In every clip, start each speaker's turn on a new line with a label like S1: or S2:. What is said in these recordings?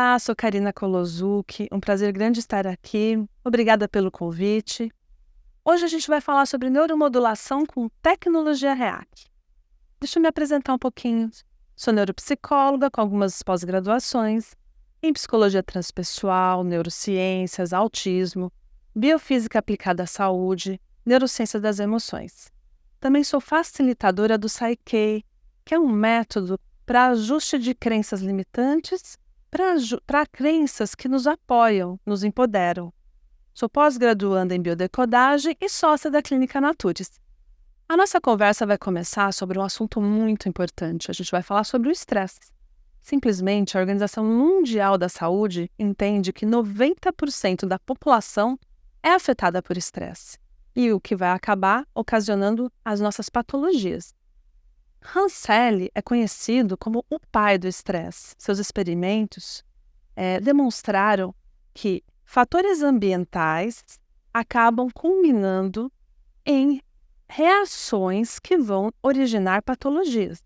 S1: Olá, sou Karina Kolozuki, um prazer grande estar aqui. Obrigada pelo convite. Hoje a gente vai falar sobre neuromodulação com tecnologia REAC. Deixa eu me apresentar um pouquinho. Sou neuropsicóloga com algumas pós-graduações em psicologia transpessoal, neurociências, autismo, biofísica aplicada à saúde, neurociência das emoções. Também sou facilitadora do Psyche, que é um método para ajuste de crenças limitantes para crenças que nos apoiam, nos empoderam. Sou pós-graduanda em biodecodagem e sócia da Clínica Natures. A nossa conversa vai começar sobre um assunto muito importante. A gente vai falar sobre o estresse. Simplesmente, a Organização Mundial da Saúde entende que 90% da população é afetada por estresse, e o que vai acabar ocasionando as nossas patologias. Hans Selye é conhecido como o pai do estresse. Seus experimentos demonstraram que fatores ambientais acabam culminando em reações que vão originar patologias.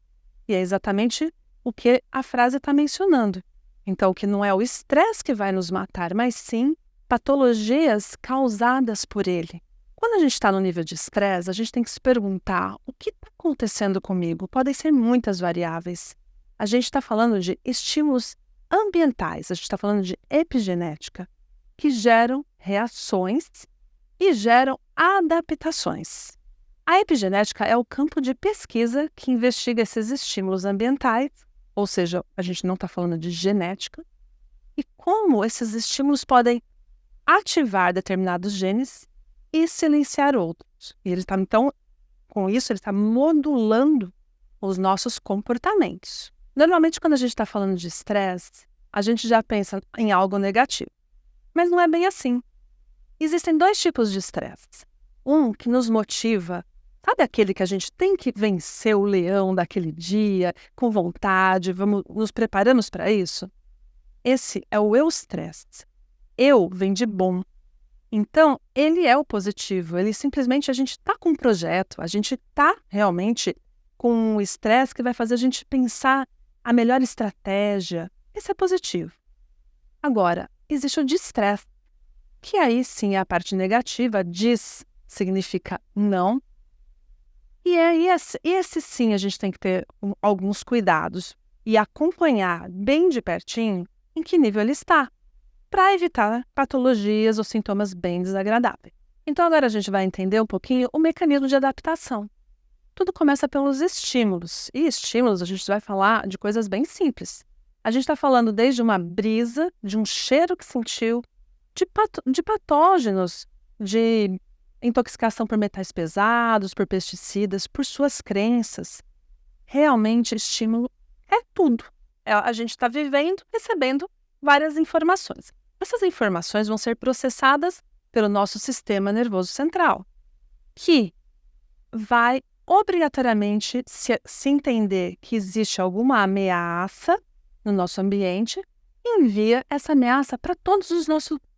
S1: E é exatamente o que a frase está mencionando. Então, que não é o estresse que vai nos matar, mas sim patologias causadas por ele. Quando a gente está no nível de estresse, a gente tem que se perguntar o que está acontecendo comigo. Podem ser muitas variáveis. A gente está falando de estímulos ambientais, a gente está falando de epigenética, que geram reações e geram adaptações. A epigenética é o campo de pesquisa que investiga esses estímulos ambientais, ou seja, a gente não está falando de genética, e como esses estímulos podem ativar determinados genes e silenciar outros. E então, com isso, ele está modulando os nossos comportamentos. Normalmente, quando a gente está falando de estresse, a gente já pensa em algo negativo. Mas não é bem assim. Existem dois tipos de estresse. Um que nos motiva, sabe aquele que a gente tem que vencer o leão daquele dia, com vontade, nos preparamos para isso? Esse é o eustresse. Eu vem de bom. Então, ele é o positivo, ele simplesmente, a gente está com um projeto, a gente está realmente com um estresse que vai fazer a gente pensar a melhor estratégia. Esse é positivo. Agora, existe o distresse, que aí sim é a parte negativa. Dis significa não. E aí esse sim a gente tem que ter alguns cuidados e acompanhar bem de pertinho em que nível ele está, para evitar patologias ou sintomas bem desagradáveis. Então agora a gente vai entender um pouquinho o mecanismo de adaptação. Tudo começa pelos estímulos. E estímulos a gente vai falar de coisas bem simples. A gente está falando desde uma brisa, de um cheiro que sentiu, de patógenos, de intoxicação por metais pesados, por pesticidas, por suas crenças. Realmente, estímulo é tudo. A gente está vivendo, recebendo várias informações. Essas informações vão ser processadas pelo nosso sistema nervoso central, que vai obrigatoriamente se entender que existe alguma ameaça no nosso ambiente e envia essa ameaça para todas as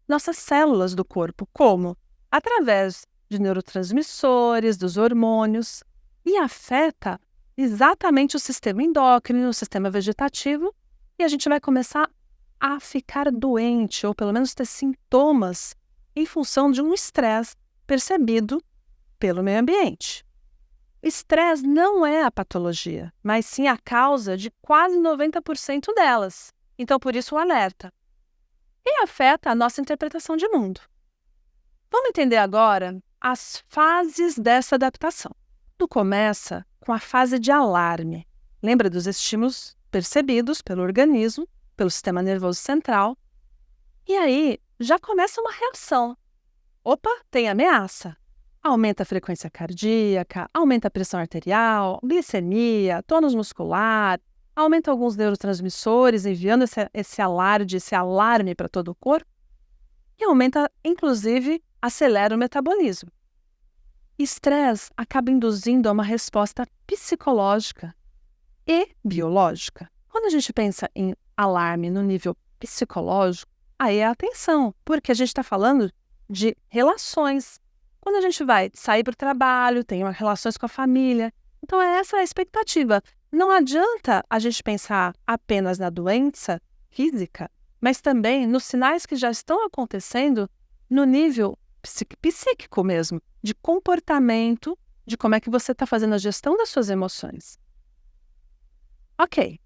S1: nossas células do corpo. Como? Através de neurotransmissores, dos hormônios, e afeta exatamente o sistema endócrino, o sistema vegetativo, e a gente vai começar a ficar doente, ou pelo menos ter sintomas em função de um estresse percebido pelo meio ambiente. Estresse não é a patologia, mas sim a causa de quase 90% delas. Então, por isso o alerta. E afeta a nossa interpretação de mundo. Vamos entender agora as fases dessa adaptação. Tudo começa com a fase de alarme. Lembra dos estímulos percebidos pelo organismo, pelo sistema nervoso central. E aí já começa uma reação. Opa, tem ameaça. Aumenta a frequência cardíaca, aumenta a pressão arterial, glicemia, tônus muscular, aumenta alguns neurotransmissores, enviando esse alarme para todo o corpo, e aumenta, inclusive, acelera o metabolismo. Estresse acaba induzindo a uma resposta psicológica e biológica. Quando a gente pensa em alarme no nível psicológico, aí é atenção, porque a gente está falando de relações. Quando a gente vai sair para o trabalho, tem relações com a família. Então, é essa a expectativa. Não adianta a gente pensar apenas na doença física, mas também nos sinais que já estão acontecendo no nível psíquico mesmo, de comportamento, de como é que você está fazendo a gestão das suas emoções. Ok,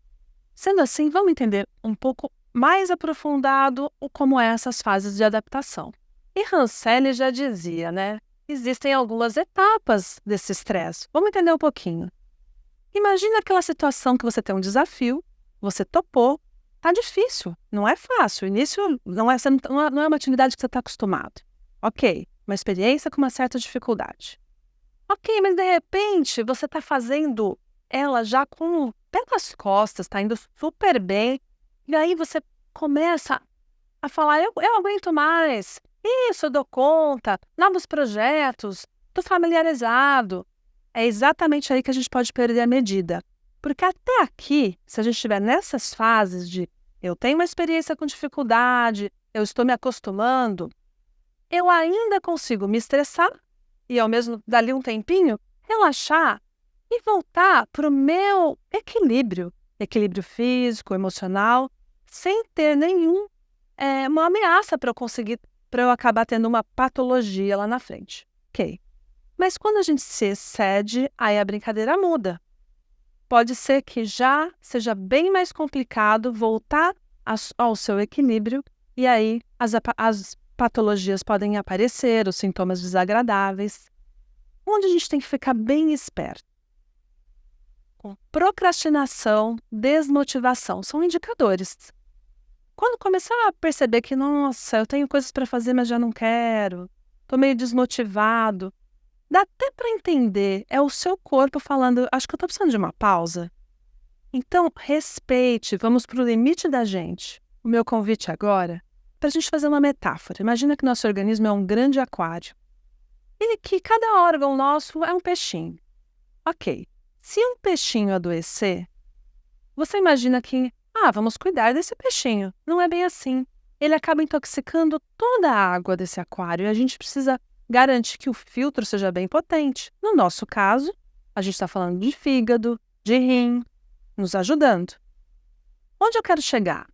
S1: sendo assim, vamos entender um pouco mais aprofundado como essas fases de adaptação. E Rancelli já dizia, né? Existem algumas etapas desse estresse. Vamos entender um pouquinho. Imagina aquela situação que você tem um desafio, você topou, tá difícil, não é fácil. O início não é uma atividade que você está acostumado. Ok, uma experiência com uma certa dificuldade. Ok, mas de repente você está fazendo ela já com o pé nas costas, está indo super bem, e aí você começa a falar, eu aguento mais, isso eu dou conta, novos projetos, estou familiarizado. É exatamente aí que a gente pode perder a medida. Porque até aqui, se a gente estiver nessas fases de eu tenho uma experiência com dificuldade, eu estou me acostumando, eu ainda consigo me estressar e ao mesmo dali um tempinho, relaxar e voltar para o meu equilíbrio físico, emocional, sem ter uma ameaça para eu acabar tendo uma patologia lá na frente. Ok. Mas quando a gente se excede, aí a brincadeira muda. Pode ser que já seja bem mais complicado voltar ao seu equilíbrio e aí as patologias podem aparecer, os sintomas desagradáveis. Onde a gente tem que ficar bem esperto? Com procrastinação, desmotivação, são indicadores. Quando começar a perceber que, nossa, eu tenho coisas para fazer, mas já não quero, estou meio desmotivado, dá até para entender, é o seu corpo falando, acho que eu estou precisando de uma pausa. Então, respeite, vamos para o limite da gente. O meu convite agora é para a gente fazer uma metáfora. Imagina que nosso organismo é um grande aquário e que cada órgão nosso é um peixinho. Ok, se um peixinho adoecer, você imagina que, vamos cuidar desse peixinho. Não é bem assim. Ele acaba intoxicando toda a água desse aquário e a gente precisa garantir que o filtro seja bem potente. No nosso caso, a gente está falando de fígado, de rim, nos ajudando. Onde eu quero chegar?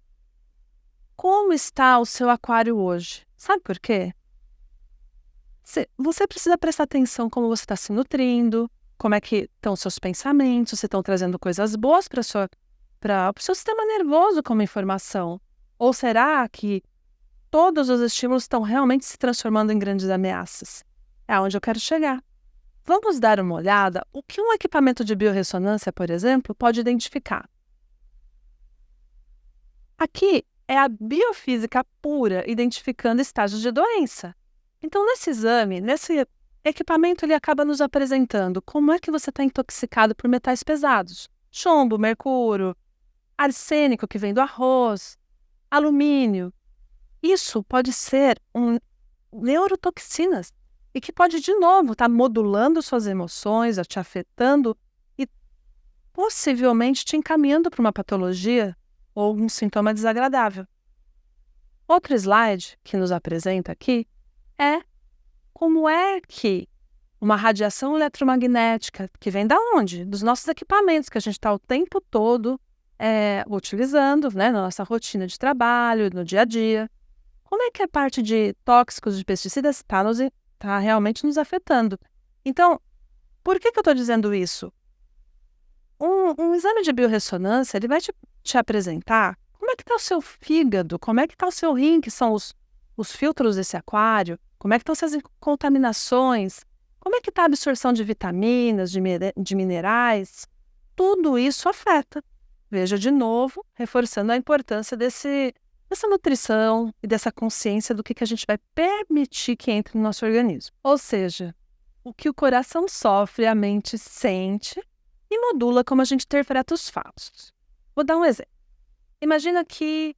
S1: Como está o seu aquário hoje? Sabe por quê? Você precisa prestar atenção como você está se nutrindo, como é que estão os seus pensamentos, se estão trazendo coisas boas para o seu sistema nervoso como informação. Ou será que todos os estímulos estão realmente se transformando em grandes ameaças? É aonde eu quero chegar. Vamos dar uma olhada o que um equipamento de biorressonância, por exemplo, pode identificar. Aqui é a biofísica pura identificando estágios de doença. Então, nesse exame, nesse equipamento, ele acaba nos apresentando como é que você está intoxicado por metais pesados. Chumbo, mercúrio, arsênico que vem do arroz, alumínio. Isso pode ser neurotoxinas e que pode, de novo, estar modulando suas emoções, te afetando e possivelmente te encaminhando para uma patologia ou um sintoma desagradável. Outro slide que nos apresenta aqui é como é que uma radiação eletromagnética, que vem da onde? Dos nossos equipamentos que a gente está o tempo todo utilizando, né, na nossa rotina de trabalho, no dia a dia. Como é que a parte de tóxicos, de pesticidas, está realmente nos afetando? Então, por que eu estou dizendo isso? Um exame de biorressonância, ele vai te apresentar como é que está o seu fígado, como é que está o seu rim, que são os filtros desse aquário, como é que estão essas contaminações, como é que está a absorção de vitaminas, de minerais. Tudo isso afeta. Veja de novo, reforçando a importância dessa nutrição e dessa consciência do que a gente vai permitir que entre no nosso organismo. Ou seja, o que o coração sofre, a mente sente e modula como a gente interpreta os fatos. Vou dar um exemplo. Imagina que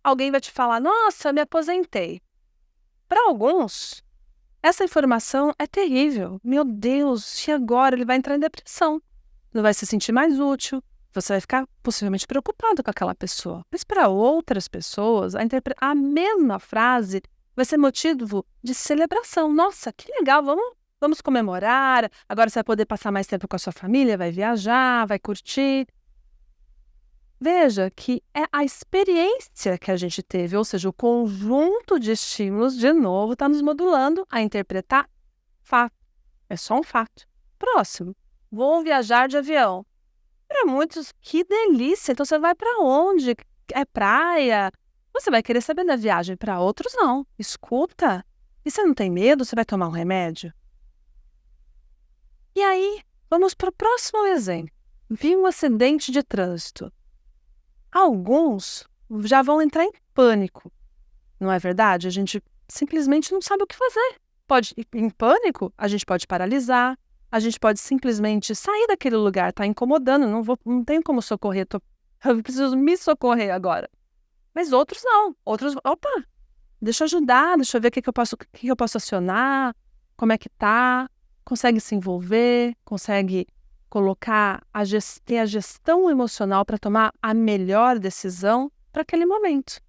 S1: alguém vai te falar, nossa, me aposentei. Para alguns, essa informação é terrível. Meu Deus, e agora? Ele vai entrar em depressão. Não vai se sentir mais útil. Você vai ficar possivelmente preocupado com aquela pessoa. Mas para outras pessoas, a mesma frase vai ser motivo de celebração. Nossa, que legal, vamos comemorar. Agora você vai poder passar mais tempo com a sua família, vai viajar, vai curtir. Veja que é a experiência que a gente teve, ou seja, o conjunto de estímulos, de novo, está nos modulando a interpretar fato. É só um fato. Próximo. Vou viajar de avião. Para muitos, que delícia! Então você vai para onde? É praia? Você vai querer saber da viagem. Para outros, não. Escuta. E você não tem medo? Você vai tomar um remédio? E aí, vamos para o próximo exemplo. Vi um acidente de trânsito. Alguns já vão entrar em pânico. Não é verdade? A gente simplesmente não sabe o que fazer. Em pânico, a gente pode paralisar, a gente pode simplesmente sair daquele lugar, está incomodando, não tenho como socorrer, eu preciso me socorrer agora. Mas outros não. Outros, opa, deixa eu ajudar, deixa eu ver o que eu posso acionar, como é que tá, consegue se envolver, consegue colocar, ter a gestão emocional para tomar a melhor decisão para aquele momento.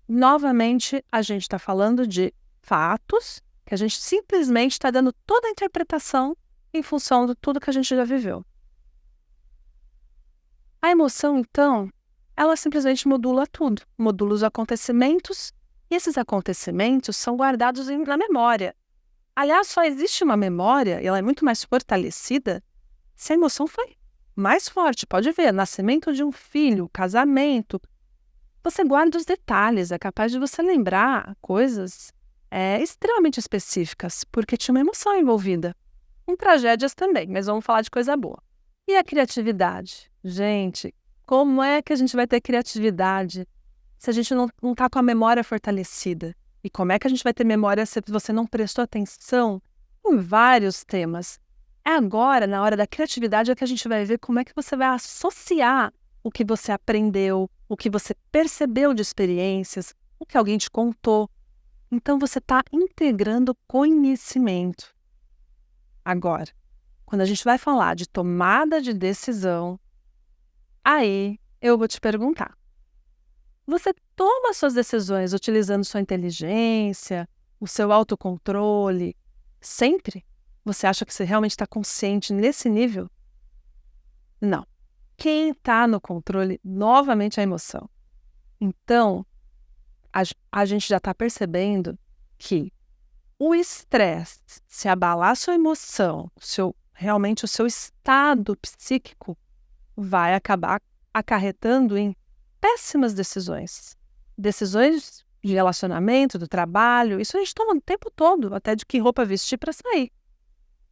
S1: Novamente, a gente está falando de fatos que a gente simplesmente está dando toda a interpretação em função de tudo que a gente já viveu. A emoção, então, ela simplesmente modula tudo, modula os acontecimentos, e esses acontecimentos são guardados na memória. Aliás, só existe uma memória, e ela é muito mais fortalecida, se a emoção foi mais forte. Pode ver, nascimento de um filho, casamento. Você guarda os detalhes, é capaz de você lembrar coisas extremamente específicas, porque tinha uma emoção envolvida. Em tragédias também, mas vamos falar de coisa boa. E a criatividade? Gente, como é que a gente vai ter criatividade se a gente não está com a memória fortalecida? E como é que a gente vai ter memória se você não prestou atenção em vários temas? É agora, na hora da criatividade, é que a gente vai ver como é que você vai associar o que você aprendeu, o que você percebeu de experiências, o que alguém te contou. Então, você está integrando conhecimento. Agora, quando a gente vai falar de tomada de decisão, aí eu vou te perguntar. Você toma suas decisões utilizando sua inteligência, o seu autocontrole, sempre? Você acha que você realmente está consciente nesse nível? Não. Quem está no controle, novamente, é a emoção. Então, a gente já está percebendo que o estresse, se abalar sua emoção, realmente o seu estado psíquico, vai acabar acarretando em péssimas decisões. Decisões de relacionamento, do trabalho, isso a gente toma o tempo todo, até de que roupa vestir para sair.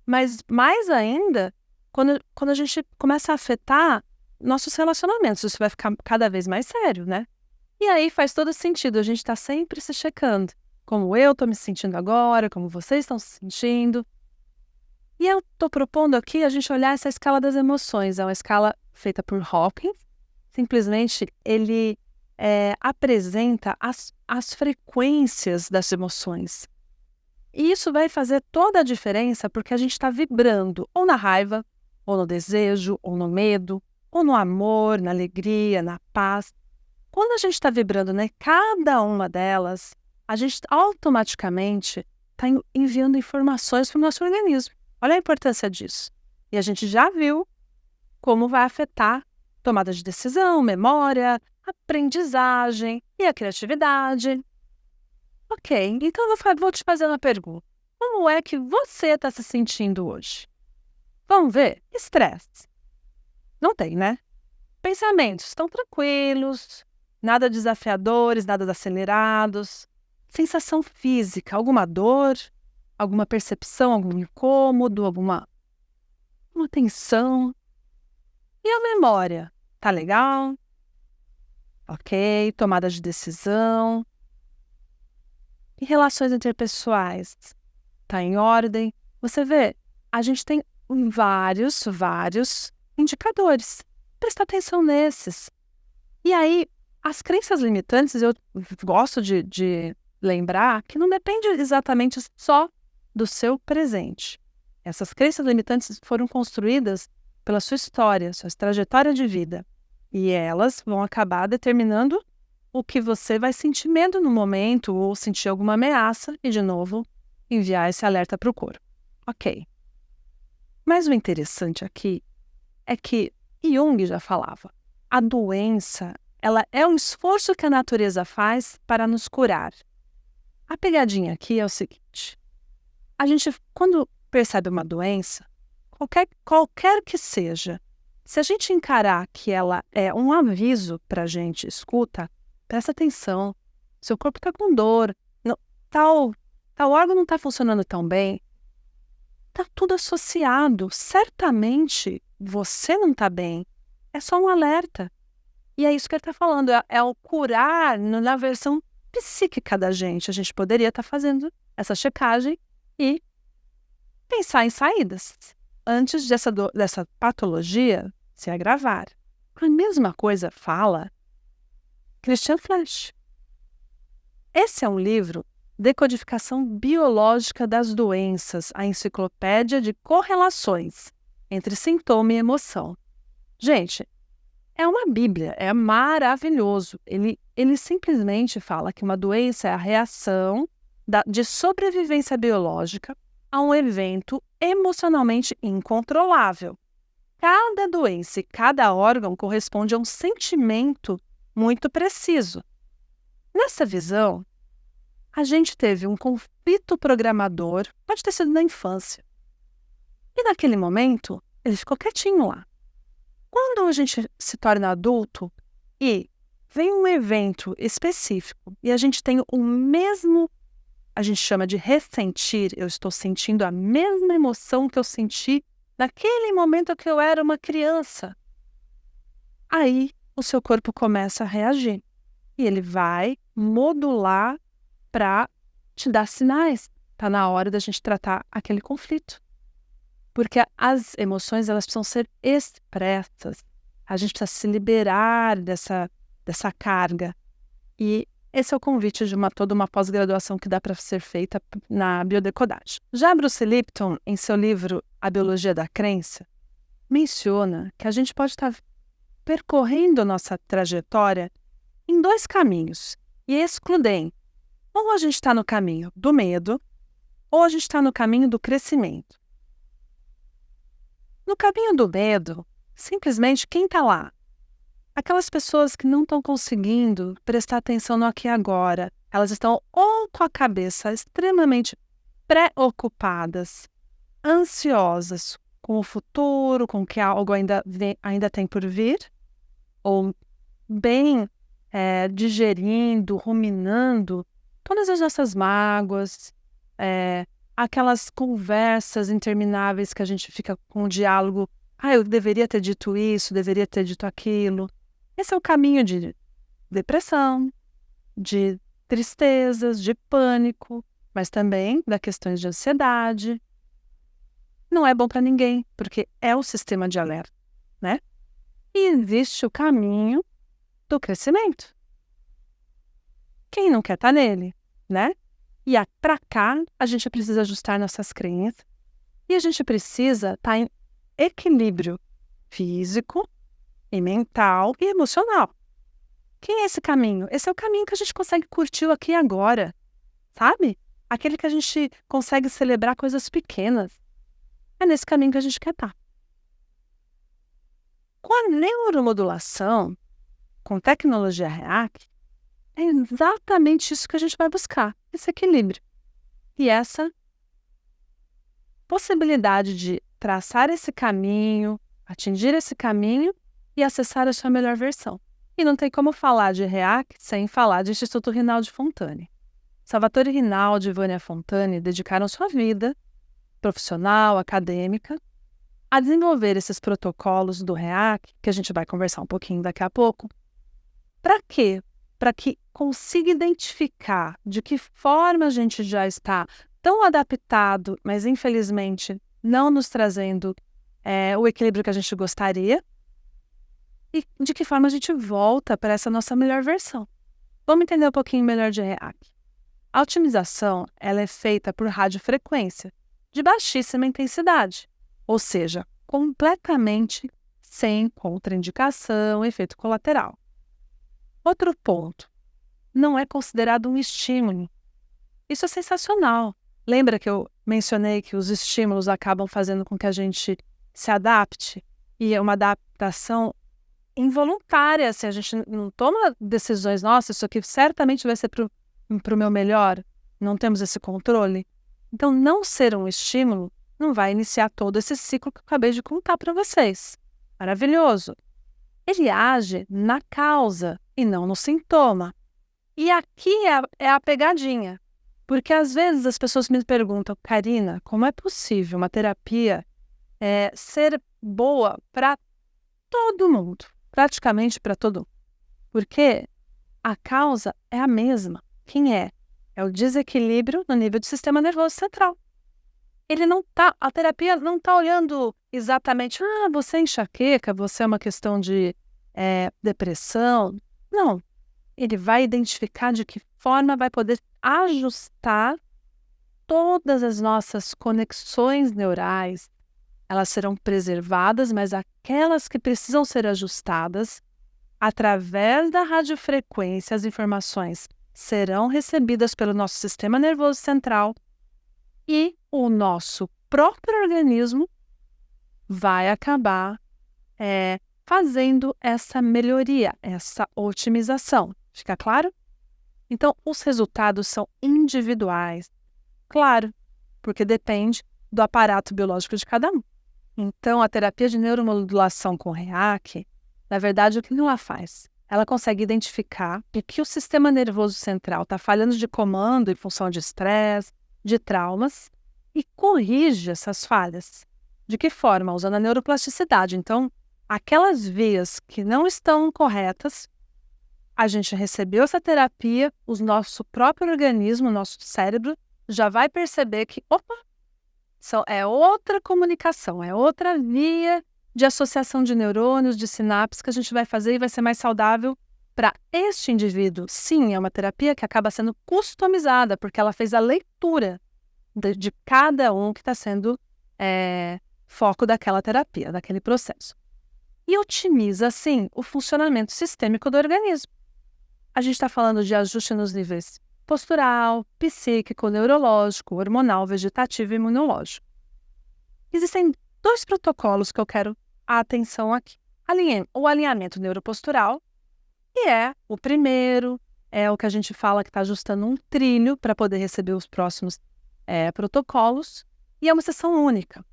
S1: Mas mais ainda, quando a gente começa a afetar nossos relacionamentos, isso vai ficar cada vez mais sério, né? E aí faz todo sentido, a gente está sempre se checando. Como eu estou me sentindo agora, como vocês estão se sentindo. E eu estou propondo aqui a gente olhar essa escala das emoções. É uma escala feita por Hawkins. Simplesmente ele apresenta as frequências das emoções. E isso vai fazer toda a diferença porque a gente está vibrando ou na raiva, ou no desejo, ou no medo, ou no amor, na alegria, na paz. Quando a gente está vibrando em cada uma delas, a gente automaticamente está enviando informações para o nosso organismo. Olha a importância disso. E a gente já viu como vai afetar tomada de decisão, memória, aprendizagem e a criatividade. Ok, então eu vou te fazer uma pergunta. Como é que você está se sentindo hoje? Vamos ver? Estresse. Não tem, né? Pensamentos estão tranquilos, nada desafiadores, nada acelerados. Sensação física, alguma dor, alguma percepção, algum incômodo, uma tensão. E a memória? Tá legal? Ok, tomada de decisão. E relações interpessoais? Tá em ordem? Você vê, a gente tem vários indicadores. Presta atenção nesses. E aí, as crenças limitantes, eu gosto de lembrar que não depende exatamente só do seu presente. Essas crenças limitantes foram construídas pela sua história, sua trajetória de vida. E elas vão acabar determinando o que você vai sentir medo no momento ou sentir alguma ameaça e, de novo, enviar esse alerta para o corpo. Ok. Mas o interessante aqui é que Jung já falava. a doença, ela é um esforço que a natureza faz para nos curar. A pegadinha aqui é o seguinte: a gente, quando percebe uma doença, qualquer que seja, se a gente encarar que ela é um aviso para a gente, escuta, presta atenção, seu corpo está com dor, tal órgão não está funcionando tão bem, está tudo associado. Certamente você não está bem, é só um alerta. E é isso que ele está falando, é o curar na versão psíquica da gente. A gente poderia estar fazendo essa checagem e pensar em saídas antes dessa patologia se agravar. A mesma coisa fala Christian Flash. Esse é um livro, Decodificação Biológica das Doenças, a enciclopédia de correlações entre sintoma e emoção. Gente, é uma bíblia, é maravilhoso. Ele simplesmente fala que uma doença é a reação de sobrevivência biológica a um evento emocionalmente incontrolável. Cada doença e cada órgão corresponde a um sentimento muito preciso. Nessa visão, a gente teve um conflito programador, pode ter sido na infância. E naquele momento, ele ficou quietinho lá. Quando a gente se torna adulto e vem um evento específico e a gente tem o mesmo, a gente chama de ressentir, eu estou sentindo a mesma emoção que eu senti naquele momento que eu era uma criança. Aí o seu corpo começa a reagir e ele vai modular para te dar sinais. Está na hora da gente tratar aquele conflito. Porque as emoções, elas precisam ser expressas. A gente precisa se liberar dessa carga. E esse é o convite de toda uma pós-graduação que dá para ser feita na biodecodagem. Já Bruce Lipton, em seu livro A Biologia da Crença, menciona que a gente pode estar percorrendo a nossa trajetória em dois caminhos e excludem. Ou a gente está no caminho do medo, ou a gente está no caminho do crescimento. No caminho do medo, simplesmente quem está lá? Aquelas pessoas que não estão conseguindo prestar atenção no aqui e agora. Elas estão ou com a cabeça extremamente preocupadas, ansiosas com o futuro, com que algo ainda tem por vir, ou bem digerindo, ruminando todas as nossas mágoas, aquelas conversas intermináveis que a gente fica com o diálogo. Eu deveria ter dito isso, deveria ter dito aquilo. Esse é o caminho de depressão, de tristezas, de pânico, mas também da questões de ansiedade. Não é bom para ninguém, porque é o sistema de alerta, né? E existe o caminho do crescimento. Quem não quer estar nele, né? E para cá, a gente precisa ajustar nossas crenças e a gente precisa estar em equilíbrio físico e mental e emocional. Quem é esse caminho? Esse é o caminho que a gente consegue curtir o aqui e agora, sabe? Aquele que a gente consegue celebrar coisas pequenas. É nesse caminho que a gente quer estar. Com a neuromodulação, com tecnologia REAC, é exatamente isso que a gente vai buscar, esse equilíbrio. E essa possibilidade de traçar esse caminho, atingir esse caminho e acessar a sua melhor versão. E não tem como falar de REAC sem falar de Instituto Rinaldi Fontane. Salvatore Rinaldi e Vânia Fontane dedicaram sua vida profissional, acadêmica, a desenvolver esses protocolos do REAC, que a gente vai conversar um pouquinho daqui a pouco. Para quê? Para que consiga identificar de que forma a gente já está tão adaptado, mas infelizmente não nos trazendo o equilíbrio que a gente gostaria, e de que forma a gente volta para essa nossa melhor versão. Vamos entender um pouquinho melhor de REAC. A otimização ela é feita por radiofrequência, de baixíssima intensidade, ou seja, completamente sem contraindicação, efeito colateral. Outro ponto, não é considerado um estímulo. Isso é sensacional. Lembra que eu mencionei que os estímulos acabam fazendo com que a gente se adapte? E uma adaptação involuntária, assim, a gente não toma decisões, nossa, isso aqui certamente vai ser para o meu melhor, não temos esse controle. Então, não ser um estímulo não vai iniciar todo esse ciclo que eu acabei de contar para vocês. Maravilhoso. Ele age na causa e não no sintoma. E aqui é a pegadinha, porque às vezes as pessoas me perguntam, Karina, como é possível uma terapia ser boa para todo mundo, praticamente para todo mundo? Porque a causa é a mesma. Quem é? É o desequilíbrio no nível do sistema nervoso central. A terapia não está olhando exatamente, você é enxaqueca, você é uma questão de depressão. Não. Ele vai identificar de que forma vai poder ajustar todas as nossas conexões neurais. Elas serão preservadas, mas aquelas que precisam ser ajustadas, através da radiofrequência, as informações serão recebidas pelo nosso sistema nervoso central e o nosso próprio organismo vai acabar fazendo essa melhoria, essa otimização. Fica claro? Então, os resultados são individuais. Claro, porque depende do aparato biológico de cada um. Então, a terapia de neuromodulação com REAC, na verdade, o que ela faz? Ela consegue identificar o que o sistema nervoso central está falhando de comando em função de estresse, de traumas, e corrige essas falhas. De que forma? Usando a neuroplasticidade. Então, aquelas vias que não estão corretas, a gente recebeu essa terapia, o nosso próprio organismo, o nosso cérebro, já vai perceber que, é outra comunicação, é outra via de associação de neurônios, de sinapses que a gente vai fazer e vai ser mais saudável para este indivíduo. Sim, é uma terapia que acaba sendo customizada, porque ela fez a leitura de cada um que está sendo foco daquela terapia, daquele processo. E otimiza, assim, o funcionamento sistêmico do organismo. A gente está falando de ajuste nos níveis postural, psíquico, neurológico, hormonal, vegetativo e imunológico. Existem 2 protocolos que eu quero a atenção aqui. O alinhamento neuropostural, que é o primeiro, é o que a gente fala que está ajustando um trilho para poder receber os próximos protocolos, e é uma sessão única.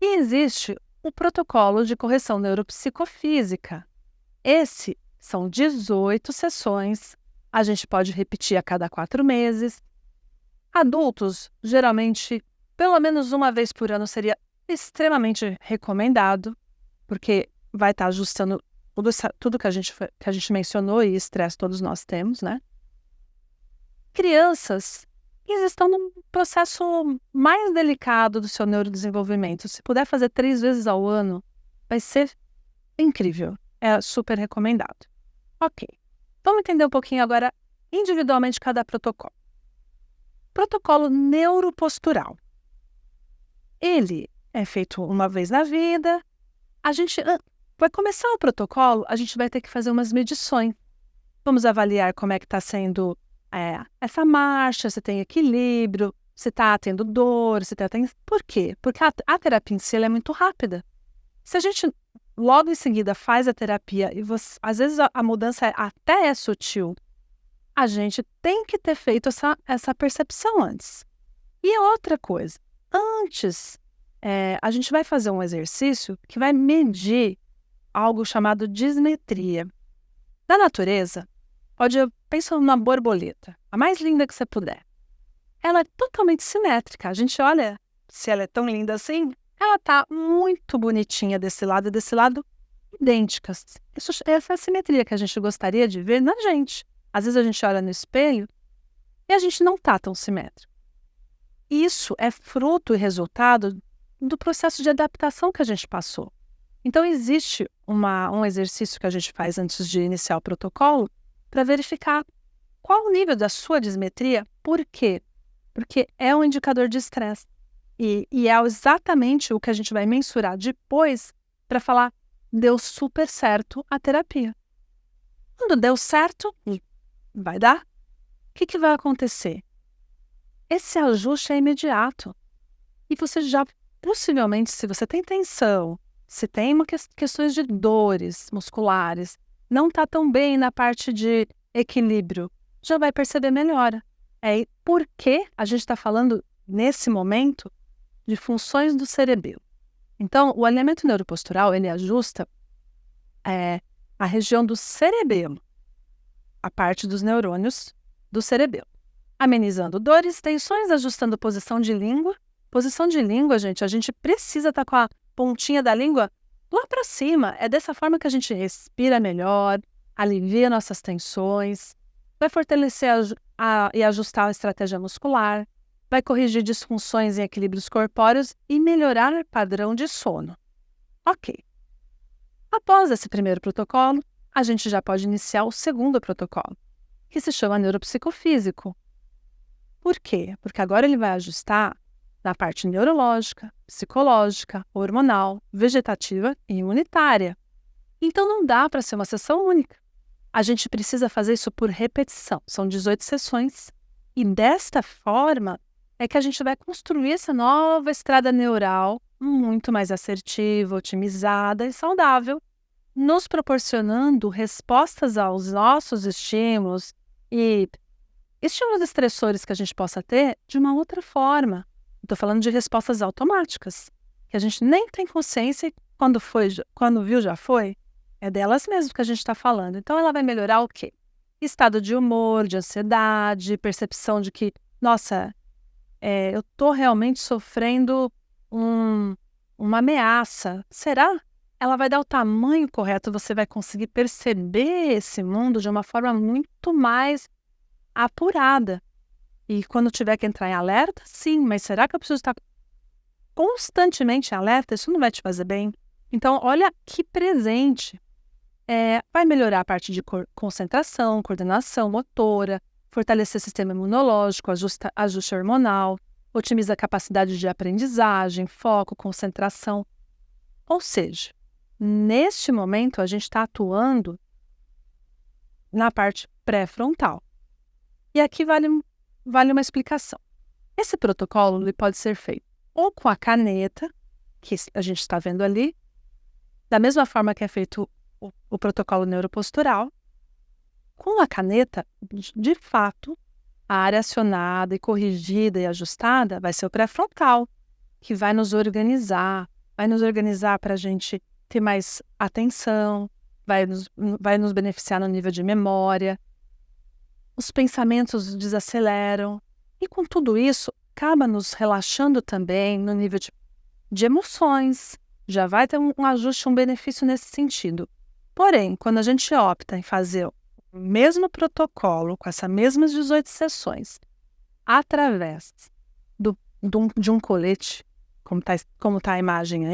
S1: E existe o protocolo de correção neuropsicofísica. Esse são 18 sessões, a gente pode repetir a cada 4 meses. Adultos, geralmente, pelo menos uma vez por ano seria extremamente recomendado, porque vai estar ajustando tudo que a gente mencionou, e estresse todos nós temos, né? Crianças, eles estão num processo mais delicado do seu neurodesenvolvimento. Se puder fazer 3 vezes ao ano, vai ser incrível. É super recomendado. Ok. Vamos entender um pouquinho agora, individualmente, cada protocolo. Protocolo neuropostural. Ele é feito uma vez na vida. A gente vai começar o protocolo, a gente vai ter que fazer umas medições. Vamos avaliar como é que está sendo essa marcha, se tem equilíbrio, se está tendo dor, se está tendo... Por quê? Porque a terapia em si ela é muito rápida. Se a gente logo em seguida faz a terapia e às vezes a mudança até é sutil, a gente tem que ter feito essa percepção antes. E outra coisa, antes a gente vai fazer um exercício que vai medir algo chamado dismetria. Na natureza, pensa numa borboleta, a mais linda que você puder. Ela é totalmente simétrica. A gente olha, se ela é tão linda assim, ela está muito bonitinha desse lado e desse lado, idênticas. Essa é a simetria que a gente gostaria de ver na gente. Às vezes a gente olha no espelho e a gente não está tão simétrico. Isso é fruto e resultado do processo de adaptação que a gente passou. Então, existe um exercício que a gente faz antes de iniciar o protocolo para verificar qual o nível da sua dismetria. Por quê? Porque é um indicador de estresse. E é exatamente o que a gente vai mensurar depois para falar, deu super certo a terapia. Quando deu certo, vai dar? O que vai acontecer? Esse ajuste é imediato. E você já, possivelmente, se você tem tensão, Se tem questões de dores musculares, não está tão bem na parte de equilíbrio, já vai perceber melhora. É porque a gente está falando, nesse momento, de funções do cerebelo. Então, o alinhamento neuropostural, ele ajusta a região do cerebelo, a parte dos neurônios do cerebelo, amenizando dores, tensões, ajustando posição de língua. Posição de língua, gente, a gente precisa estar com a pontinha da língua lá para cima. É dessa forma que a gente respira melhor, alivia nossas tensões, vai fortalecer e ajustar a estratégia muscular, vai corrigir disfunções em equilíbrios corpóreos e melhorar o padrão de sono. Ok. Após esse primeiro protocolo, a gente já pode iniciar o segundo protocolo, que se chama neuropsicofísico. Por quê? Porque agora ele vai ajustar na parte neurológica, psicológica, hormonal, vegetativa e imunitária. Então não dá para ser uma sessão única. A gente precisa fazer isso por repetição. São 18 sessões. E desta forma é que a gente vai construir essa nova estrada neural muito mais assertiva, otimizada e saudável, nos proporcionando respostas aos nossos estímulos e estímulos estressores que a gente possa ter de uma outra forma. Estou falando de respostas automáticas, que a gente nem tem consciência e quando viu já foi. É delas mesmo que a gente está falando. Então ela vai melhorar o quê? Estado de humor, de ansiedade, percepção de que, nossa, eu estou realmente sofrendo uma ameaça. Será? Ela vai dar o tamanho correto, você vai conseguir perceber esse mundo de uma forma muito mais apurada. E quando tiver que entrar em alerta, sim, mas será que eu preciso estar constantemente em alerta? Isso não vai te fazer bem. Então, olha que presente. Vai melhorar a parte de concentração, coordenação, motora, fortalecer o sistema imunológico, ajuste hormonal, otimiza a capacidade de aprendizagem, foco, concentração. Ou seja, neste momento a gente está atuando na parte pré-frontal. E aqui vale uma explicação. Esse protocolo ele pode ser feito ou com a caneta, que a gente está vendo ali, da mesma forma que é feito o protocolo neuropostural. Com a caneta, de fato, a área acionada e corrigida e ajustada vai ser o pré-frontal, que vai nos organizar para a gente ter mais atenção, vai nos beneficiar no nível de memória. Os pensamentos desaceleram e com tudo isso acaba nos relaxando também no nível de emoções. Já vai ter um ajuste, um benefício nesse sentido. Porém, quando a gente opta em fazer o mesmo protocolo, com essas mesmas 18 sessões, através de um colete, como tá a imagem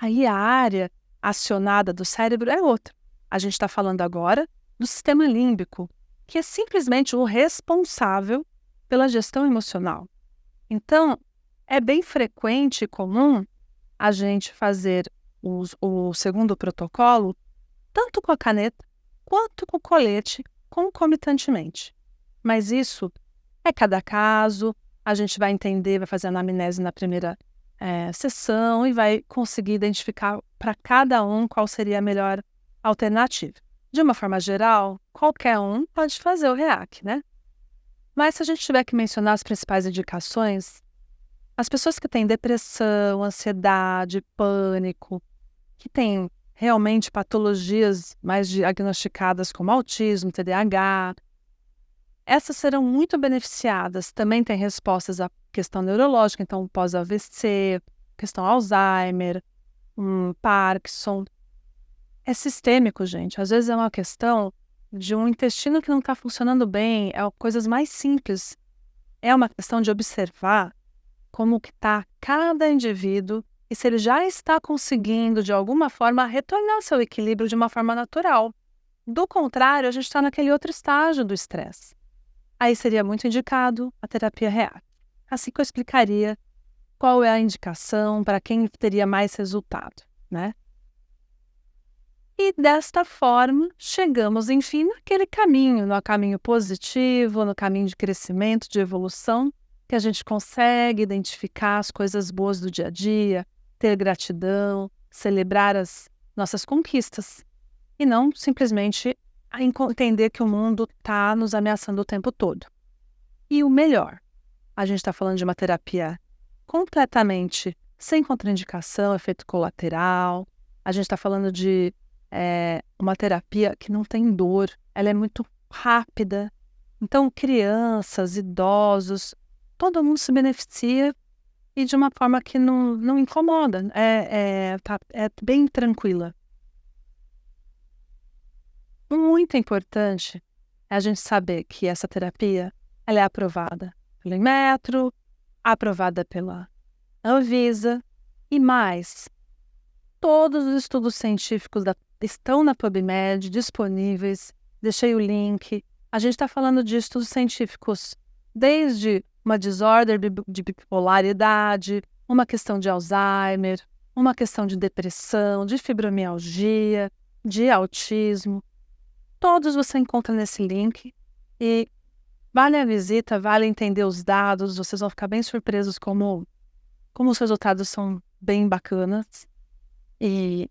S1: aí a área acionada do cérebro é outra. A gente está falando agora do sistema límbico, que é simplesmente o responsável pela gestão emocional. Então, é bem frequente e comum a gente fazer o segundo protocolo tanto com a caneta quanto com o colete concomitantemente. Mas isso é cada caso, a gente vai entender, vai fazer a anamnese na primeira sessão e vai conseguir identificar para cada um qual seria a melhor alternativa. De uma forma geral, qualquer um pode fazer o REAC, né? Mas se a gente tiver que mencionar as principais indicações, as pessoas que têm depressão, ansiedade, pânico, que têm realmente patologias mais diagnosticadas como autismo, TDAH, essas serão muito beneficiadas. Também tem respostas à questão neurológica, então pós-AVC, questão Alzheimer, Parkinson. É sistêmico, gente. Às vezes é uma questão de um intestino que não está funcionando bem, coisas mais simples. É uma questão de observar como que está cada indivíduo e se ele já está conseguindo, de alguma forma, retornar ao seu equilíbrio de uma forma natural. Do contrário, a gente está naquele outro estágio do estresse. Aí seria muito indicado a terapia REAC. Assim que eu explicaria qual é a indicação para quem teria mais resultado, né? E desta forma, chegamos, enfim, naquele caminho, no caminho positivo, no caminho de crescimento, de evolução, que a gente consegue identificar as coisas boas do dia a dia, ter gratidão, celebrar as nossas conquistas e não simplesmente entender que o mundo está nos ameaçando o tempo todo. E o melhor, a gente está falando de uma terapia completamente sem contraindicação, efeito colateral. A gente está falando de uma terapia que não tem dor, ela é muito rápida. Então, crianças, idosos, todo mundo se beneficia e de uma forma que não incomoda, é bem tranquila. Muito importante é a gente saber que essa terapia ela é aprovada pelo Inmetro, aprovada pela Anvisa e mais, todos os estudos científicos estão na PubMed disponíveis, deixei o link. A gente está falando de estudos científicos desde uma desordem de bipolaridade, uma questão de Alzheimer, uma questão de depressão, de fibromialgia, de autismo. Todos você encontra nesse link e vale a visita, vale entender os dados, vocês vão ficar bem surpresos como os resultados são bem bacanas. E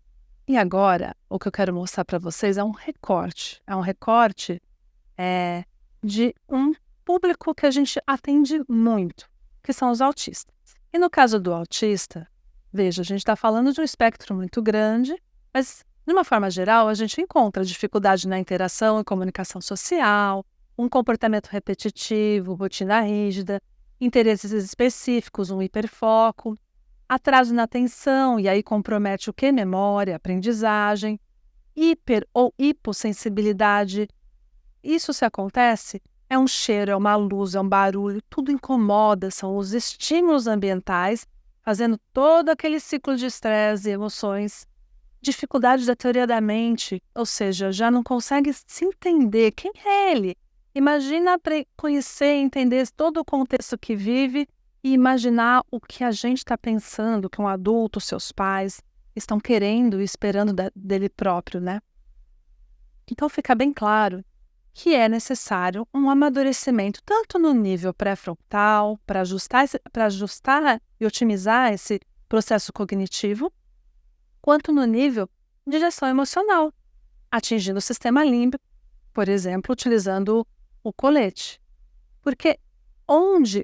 S1: agora, o que eu quero mostrar para vocês é um recorte. É um recorte de um público que a gente atende muito, que são os autistas. E no caso do autista, veja, a gente está falando de um espectro muito grande, mas, de uma forma geral, a gente encontra dificuldade na interação e comunicação social, um comportamento repetitivo, rotina rígida, interesses específicos, um hiperfoco, atraso na atenção, e aí compromete o quê? Memória, aprendizagem, hiper ou hipossensibilidade. Isso se acontece, é um cheiro, é uma luz, é um barulho, tudo incomoda, são os estímulos ambientais, fazendo todo aquele ciclo de estresse e emoções. Dificuldade da teoria da mente, ou seja, já não consegue se entender quem é ele. Imagina conhecer e entender todo o contexto que vive e imaginar o que a gente está pensando, que um adulto, seus pais, estão querendo e esperando dele próprio, né? Então fica bem claro que é necessário um amadurecimento tanto no nível pré-frontal, para ajustar e otimizar esse processo cognitivo, quanto no nível de gestão emocional, atingindo o sistema límbico, por exemplo, utilizando o colete. Porque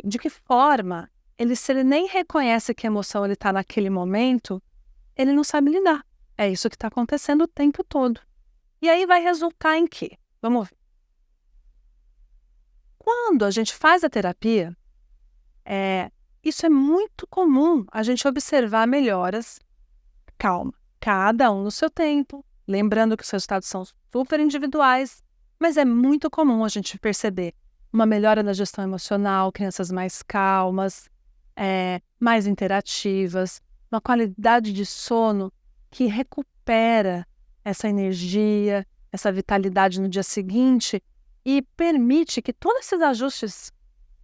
S1: de que forma, se ele nem reconhece que emoção ele está naquele momento, ele não sabe lidar. É isso que está acontecendo o tempo todo. E aí vai resultar em quê? Vamos ver. Quando a gente faz a terapia, isso é muito comum, a gente observar melhoras. Calma, cada um no seu tempo, lembrando que os resultados são super individuais, mas é muito comum a gente perceber uma melhora na gestão emocional, crianças mais calmas, mais interativas, uma qualidade de sono que recupera essa energia, essa vitalidade no dia seguinte e permite que todos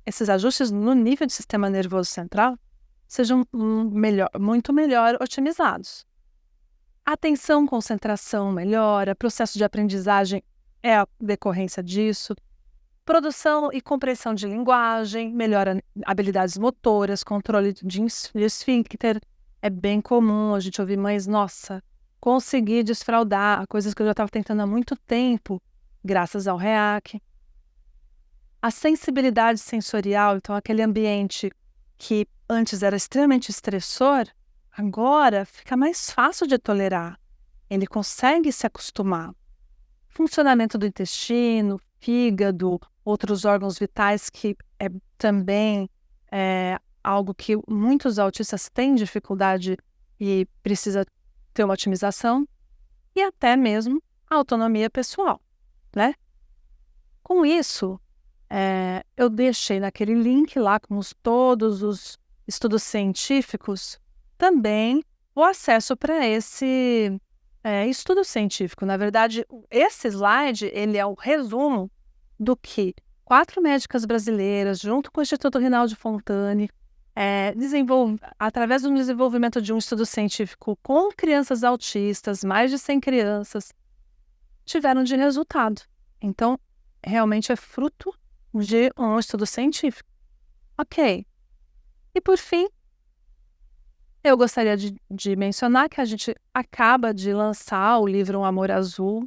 S1: esses ajustes no nível do sistema nervoso central sejam muito melhor otimizados. Atenção, concentração melhora, processo de aprendizagem é a decorrência disso, produção e compreensão de linguagem, melhora habilidades motoras, controle de esfíncter. É bem comum a gente ouvir mães, nossa, consegui desfraldar, coisas que eu já estava tentando há muito tempo, graças ao REAC. A sensibilidade sensorial, então aquele ambiente que antes era extremamente estressor, agora fica mais fácil de tolerar. Ele consegue se acostumar. Funcionamento do intestino, fígado, outros órgãos vitais que também é algo que muitos autistas têm dificuldade e precisa ter uma otimização. E até mesmo a autonomia pessoal, né? Com isso, eu deixei naquele link lá com todos os estudos científicos também o acesso para esse estudo científico. Na verdade, esse slide ele é o resumo do que 4 médicas brasileiras, junto com o Instituto Rinaldi Fontane, através do desenvolvimento de um estudo científico com crianças autistas, mais de 100 crianças, tiveram de resultado. Então, realmente é fruto de um estudo científico. Ok. E por fim, Eu gostaria de mencionar que a gente acaba de lançar o livro Um Amor Azul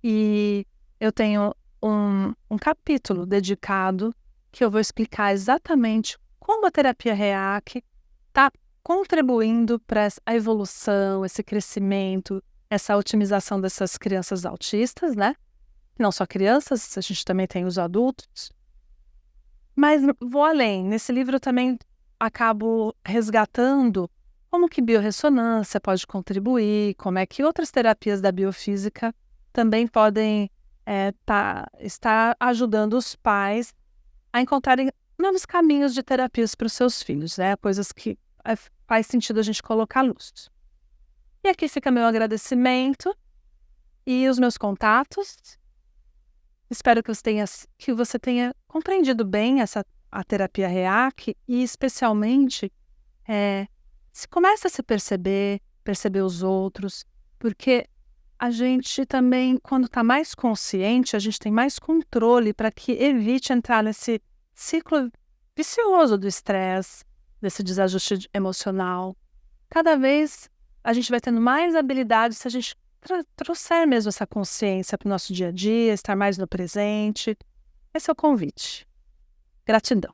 S1: e eu tenho um capítulo dedicado que eu vou explicar exatamente como a terapia REAC está contribuindo para a evolução, esse crescimento, essa otimização dessas crianças autistas, né? Não só crianças, a gente também tem os adultos. Mas vou além. Nesse livro eu também acabo resgatando como que biorressonância pode contribuir, como é que outras terapias da biofísica também podem estar ajudando os pais a encontrarem novos caminhos de terapias para os seus filhos, né? Coisas que faz sentido a gente colocar à luz. E aqui fica meu agradecimento e os meus contatos. Espero que você tenha compreendido bem a terapia REAC e, especialmente, se começa a se perceber os outros, porque a gente também, quando está mais consciente, a gente tem mais controle para que evite entrar nesse ciclo vicioso do estresse, desse desajuste emocional. Cada vez a gente vai tendo mais habilidades se a gente trouxer mesmo essa consciência para o nosso dia a dia, estar mais no presente. Esse é o convite. Gratidão.